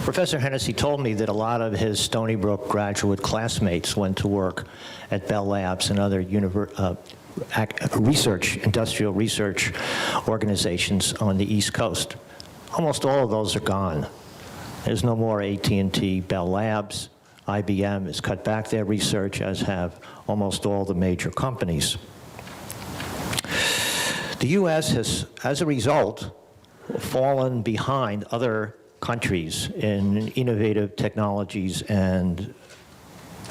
Professor Hennessy told me that a lot of his Stony Brook graduate classmates went to work at Bell Labs and other industrial research organizations on the East Coast. Almost all of those are gone. There's no more AT&T, Bell Labs. IBM has cut back their research, as have almost all the major companies. The U.S. has, as a result, fallen behind other countries in innovative technologies and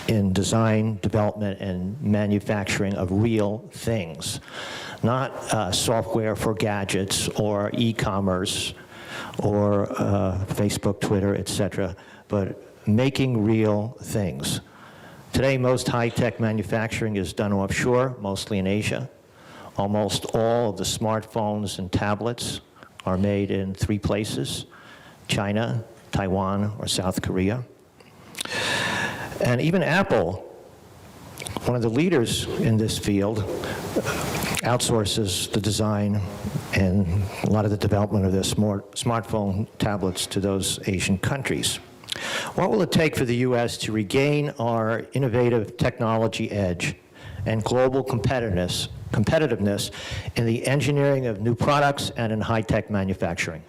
in design, development, and manufacturing of real things, not software for gadgets or e-commerce or Facebook, Twitter, etc., but making real things. Today, most high-tech manufacturing is done offshore, mostly in Asia. Almost all of the smartphones and tablets are made in 3 places: China, Taiwan, or South Korea. And even Apple, one of the leaders in this field, outsources the design and a lot of the development of their smartphone tablets to those Asian countries. What will it take for the U.S. to regain our innovative technology edge and global competitiveness in the engineering of new products and in high-tech manufacturing?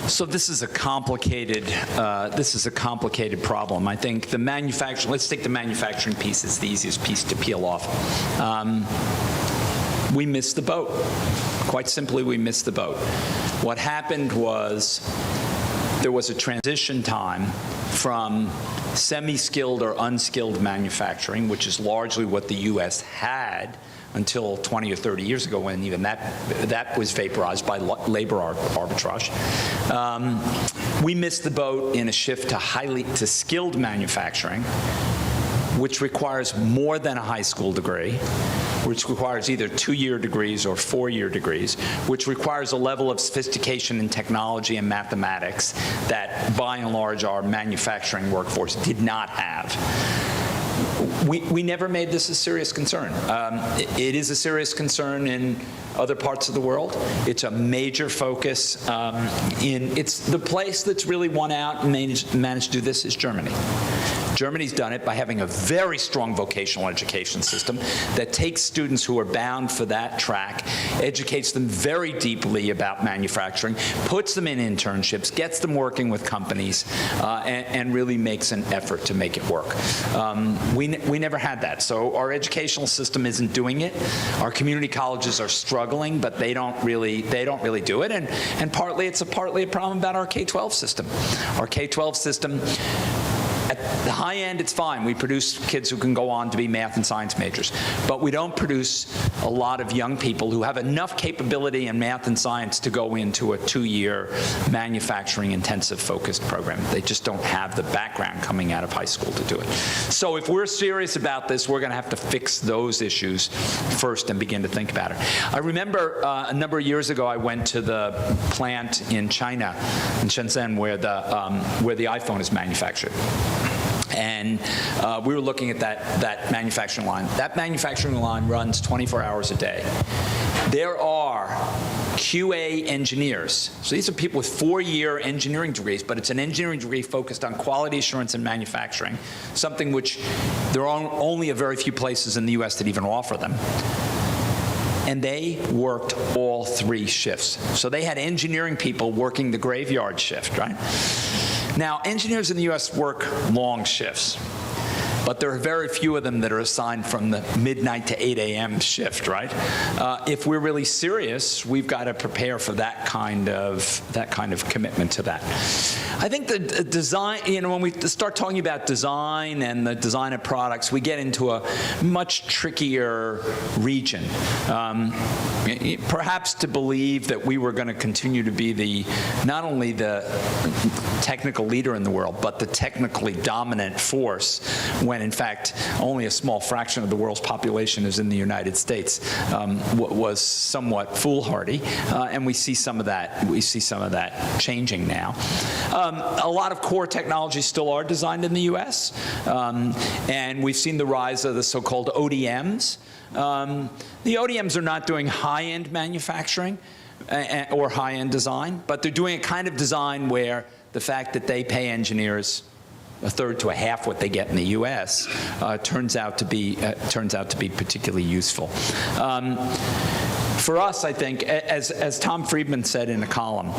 So this is a complicated problem. I think the manufacturing, let's take the manufacturing piece, it's the easiest piece to peel off. We missed the boat. Quite simply, we missed the boat. What happened was there was a transition time from semi-skilled or unskilled manufacturing, which is largely what the U.S. had until 20 or 30 years ago, when even that was vaporized by labor arbitrage. We missed the boat in a shift to skilled manufacturing, which requires more than a high school degree, which requires either 2-year degrees or 4-year degrees, which requires a level of sophistication in technology and mathematics that, by and large, our manufacturing workforce did not have. We never made this a serious concern. It is a serious concern in other parts of the world. It's a major focus. It's the place that's really won out and managed to do this is Germany. Germany's done it by having a very strong vocational education system that takes students who are bound for that track, educates them very deeply about manufacturing, puts them in internships, gets them working with companies, and really makes an effort to make it work. We never had that, so our educational system isn't doing it. Our community colleges are struggling, but they don't really do it, and partly it's partly a problem about our K-12 system. Our K-12 system, at the high end, it's fine. We produce kids who can go on to be math and science majors. But we don't produce a lot of young people who have enough capability in math and science to go into a 2-year manufacturing intensive focused program. They just don't have the background coming out of high school to do it. So if we're serious about this, we're going to have to fix those issues first and begin to think about it. I remember a number of years ago, I went to the plant in China, in Shenzhen, where the iPhone is manufactured. And we were looking at that manufacturing line. That manufacturing line runs 24 hours a day. There are QA engineers. So these are people with 4-year engineering degrees, but it's an engineering degree focused on quality assurance and manufacturing, something which there are only a very few places in the US that even offer them. And they worked all 3 shifts. So they had engineering people working the graveyard shift, right? Now, engineers in the US work long shifts, but there are very few of them that are assigned from the midnight to 8 a.m. shift, right? If we're really serious, we've got to prepare for that kind of commitment to that. I think the design, when we start talking about design and the design of products, we get into a much trickier region. Perhaps to believe that we were going to continue to be not only the technical leader in the world, but the technically dominant force, when in fact only a small fraction of the world's population is in the United States, was somewhat foolhardy, and we see some of that. We see some of that changing now. A lot of core technologies still are designed in the U.S., and we've seen the rise of the so-called ODMs. The ODMs are not doing high-end manufacturing, or high-end design, but they're doing a kind of design where the fact that they pay engineers a third to a half what they get in the U.S. Turns out to be particularly useful. For us, I think, as Tom Friedman said in a column,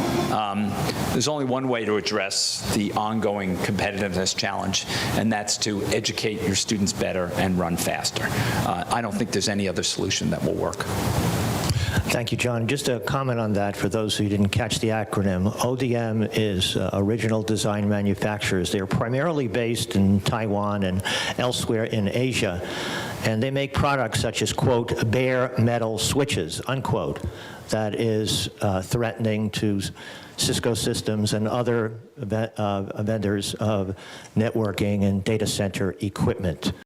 there's only one way to address the ongoing competitiveness challenge, and that's to educate your students better and run faster. I don't think there's any other solution that will work. Thank you, John. Just a comment on that for those who didn't catch the acronym. ODM is Original Design Manufacturers. They're primarily based in Taiwan and elsewhere in Asia, and they make products such as, quote, bare metal switches, unquote, that is threatening to Cisco Systems and other vendors of networking and data center equipment.